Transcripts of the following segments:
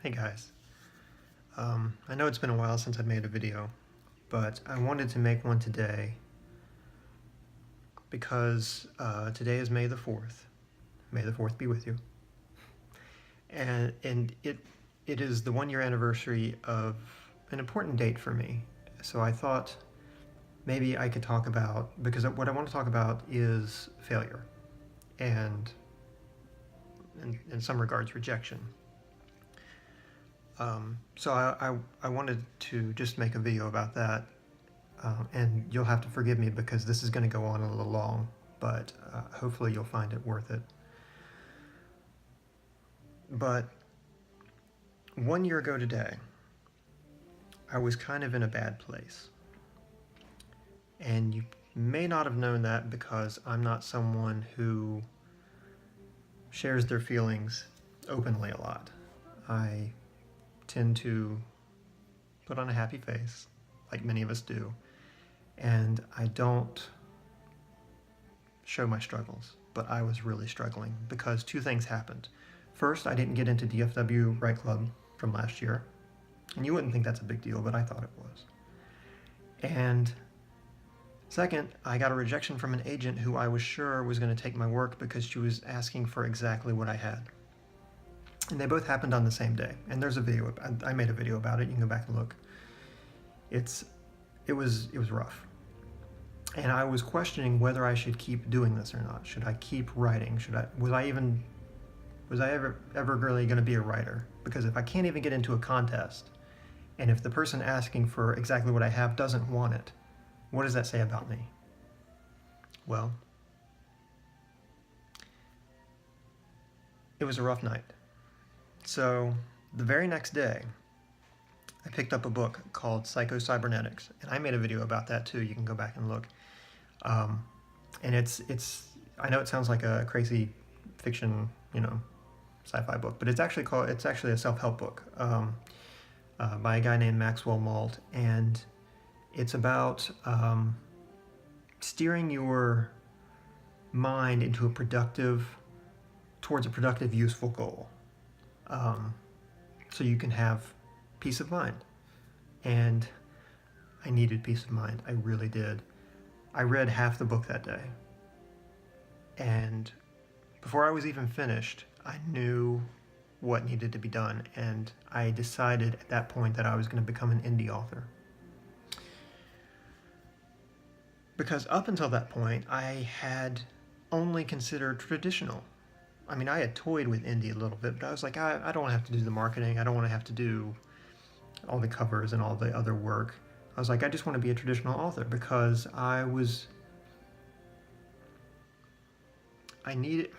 Hey guys, I know it's been a while since I've made a video, but I wanted to make one today because today is May the 4th. May the 4th be with you. And it is the 1 year anniversary of an important date for me. So I thought maybe I could talk about, because what I want to talk about is failure and in some regards rejection. So I wanted to just make a video about that, and you'll have to forgive me because this is going to go on a little long, but hopefully you'll find it worth it. But 1 year ago today, I was kind of in a bad place. And you may not have known that because I'm not someone who shares their feelings openly a lot. I tend to put on a happy face, like many of us do, and I don't show my struggles, but I was really struggling because two things happened. First, I didn't get into DFW Write Club from last year, and you wouldn't think that's a big deal, but I thought it was. And second, I got a rejection from an agent who I was sure was going to take my work because she was asking for exactly what I had. And they both happened on the same day. And there's a video, I made a video about it, you can go back and look. It was rough. And I was questioning whether I should keep doing this or not. Should I keep writing? Was I ever really going to be a writer? Because if I can't even get into a contest, and if the person asking for exactly what I have doesn't want it, what does that say about me? Well, it was a rough night. So the very next day, I picked up a book called Psycho-Cybernetics, and I made a video about that too. You can go back and look. And it's I know it sounds like a crazy fiction, sci-fi book, but it's actually a self-help book by a guy named Maxwell Malt, and it's about steering your mind into towards a productive, useful goal. So you can have peace of mind. And I needed peace of mind. I really did. I read half the book that day. And before I was even finished, I knew what needed to be done. And I decided at that point that I was going to become an indie author. Because up until that point, I had only considered traditional. I mean, I had toyed with indie a little bit, but I was like, I don't want to have to do the marketing. I don't want to have to do all the covers and all the other work. I was like, I just want to be a traditional author because I needed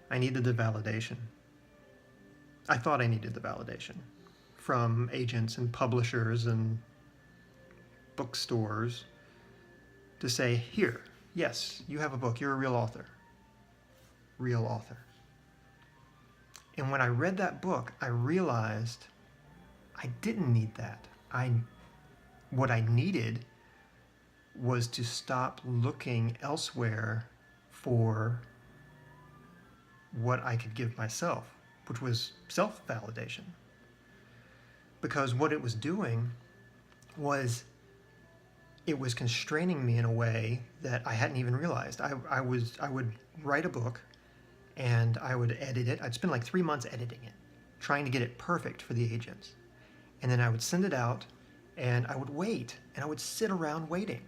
the validation. I thought I needed the validation from agents and publishers and bookstores to say, here, yes, you have a book, you're a real author. Real author. And when I read that book, I realized I didn't need that. What I needed was to stop looking elsewhere for what I could give myself, which was self-validation. Because what it was doing was it was constraining me in a way that I hadn't even realized. I would write a book and I would edit it. I'd spend like 3 months editing it, trying to get it perfect for the agents. And then I would send it out and I would wait, and I would sit around waiting.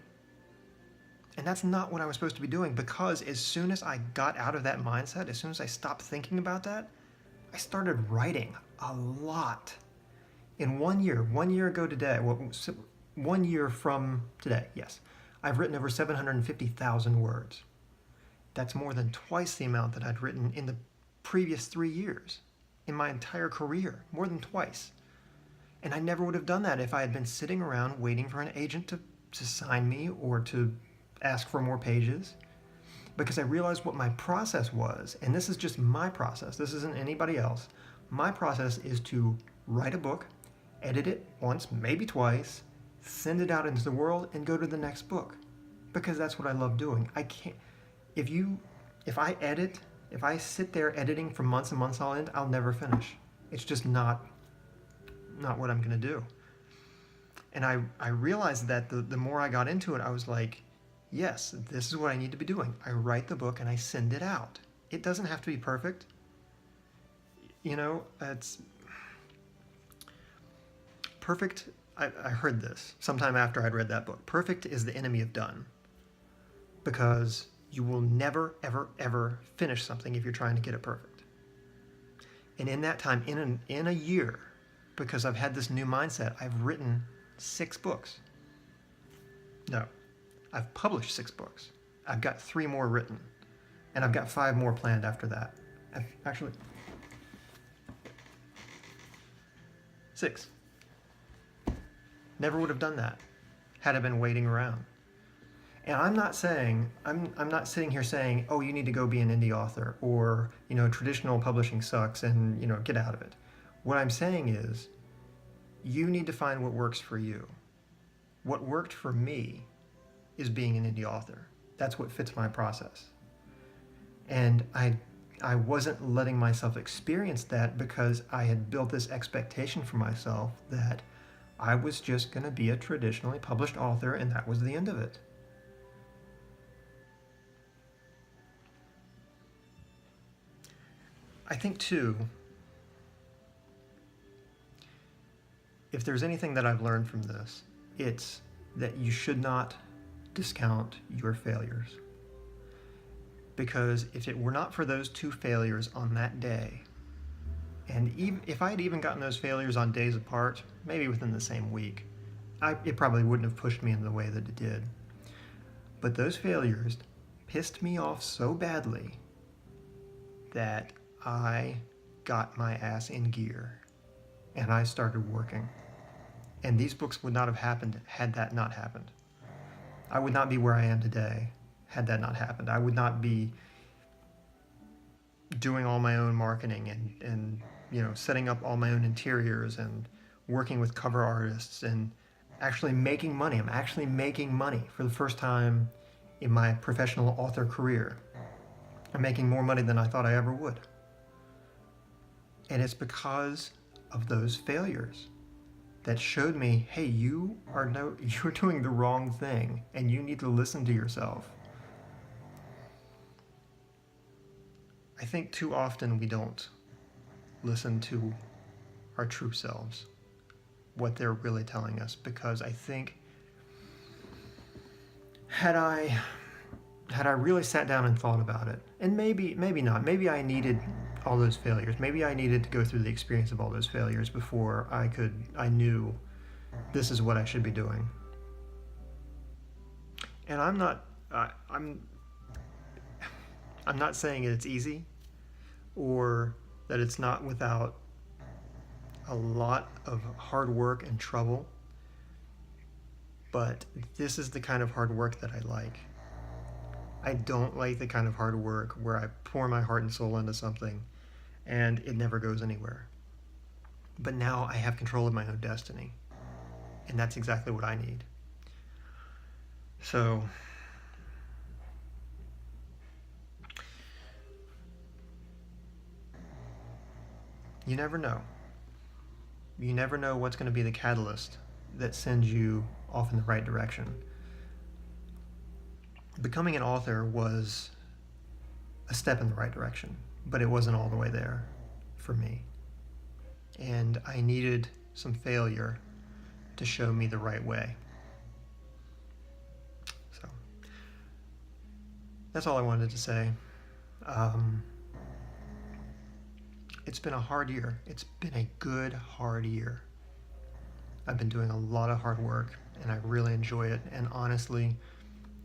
And that's not what I was supposed to be doing, because as soon as I got out of that mindset, as soon as I stopped thinking about that, I started writing a lot. In 1 year, 1 year ago today, 1 year from today, yes, I've written over 750,000 words. That's more than twice the amount that I'd written in the previous 3 years, in my entire career, more than twice. And I never would have done that if I had been sitting around waiting for an agent to sign me or to ask for more pages, because I realized what my process was, and this is just my process, this isn't anybody else. My process is to write a book, edit it once, maybe twice, send it out into the world, and go to the next book, because that's what I love doing. I can't, if I edit If I sit there editing for months and months on end, I'll never finish. It's just not what I'm going to do. And I realized that the more I got into it, I was like, yes, this is what I need to be doing. I write the book and I send it out. It doesn't have to be perfect. You know, it's perfect. I heard this sometime after I'd read that book. Perfect is the enemy of done. Because you will never, ever, ever finish something if you're trying to get it perfect. And in that time, in a year, because I've had this new mindset, I've written 6 books. No, I've published 6 books. I've got 3 more written, and I've got 5 more planned after that. Actually, 6. Never would have done that had I been waiting around. And I'm not sitting here saying, oh, you need to go be an indie author, or, you know, traditional publishing sucks and, you know, get out of it. What I'm saying is, you need to find what works for you. What worked for me is being an indie author. That's what fits my process. And I wasn't letting myself experience that because I had built this expectation for myself that I was just going to be a traditionally published author and that was the end of it. I think, too, if there's anything that I've learned from this, it's that you should not discount your failures. Because if it were not for those 2 failures on that day, and even if I had even gotten those failures on days apart, maybe within the same week, it probably wouldn't have pushed me in the way that it did. But those failures pissed me off so badly that I got my ass in gear and I started working. And these books would not have happened had that not happened. I would not be where I am today had that not happened. I would not be doing all my own marketing and you know, setting up all my own interiors and working with cover artists and actually making money. I'm actually making money for the first time in my professional author career. I'm making more money than I thought I ever would. And it's because of those failures that showed me, hey, you're doing the wrong thing and you need to listen to yourself. I think too often we don't listen to our true selves, what they're really telling us, because I think had I really sat down and thought about it, and maybe not, maybe I needed all those failures, maybe I needed to go through the experience of all those failures before I knew this is what I should be doing. And I'm not saying it's easy or that it's not without a lot of hard work and trouble, but this is the kind of hard work that I like. I don't like the kind of hard work where I pour my heart and soul into something and it never goes anywhere. But now I have control of my own destiny, and that's exactly what I need. So you never know. You never know what's going to be the catalyst that sends you off in the right direction. Becoming an author was a step in the right direction, but it wasn't all the way there for me. And I needed some failure to show me the right way. So that's all I wanted to say. It's been a hard year. It's been a good, hard year. I've been doing a lot of hard work, and I really enjoy it. And honestly,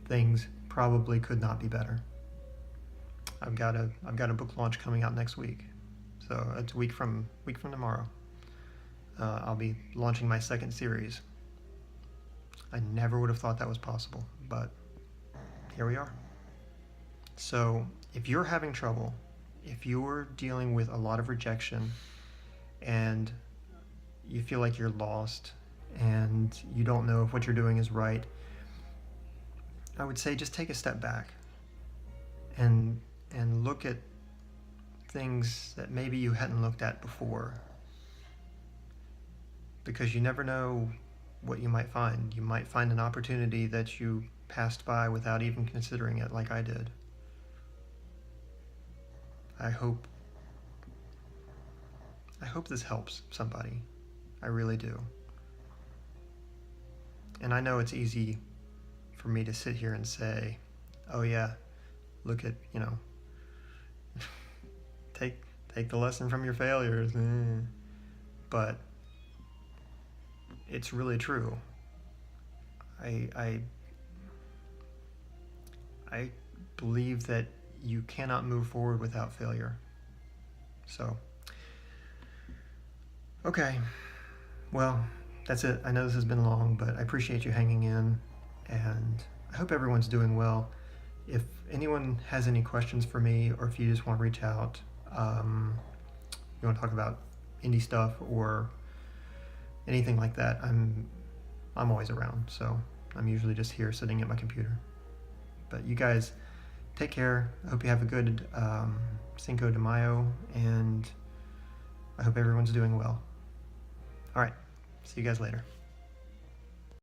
things probably could not be better. I've got a book launch coming out next week, so it's a week from tomorrow. I'll be launching my 2nd series. I never would have thought that was possible, but here we are. So if you're having trouble, if you're dealing with a lot of rejection and you feel like you're lost and you don't know if what you're doing is right, I would say just take a step back and look at things that maybe you hadn't looked at before. Because you never know what you might find. You might find an opportunity that you passed by without even considering it, like I did. I hope this helps somebody. I really do. And I know it's easy for me to sit here and say, oh yeah, look at, take the lesson from your failures. But it's really true. I believe that you cannot move forward without failure. So, okay. Well, that's it. I know this has been long, but I appreciate you hanging in, and I hope everyone's doing well. If anyone has any questions for me, or if you just want to reach out, you want to talk about indie stuff or anything like that, I'm always around. So I'm usually just here sitting at my computer. But you guys, take care. I hope you have a good Cinco de Mayo, and I hope everyone's doing well. All right. See you guys later.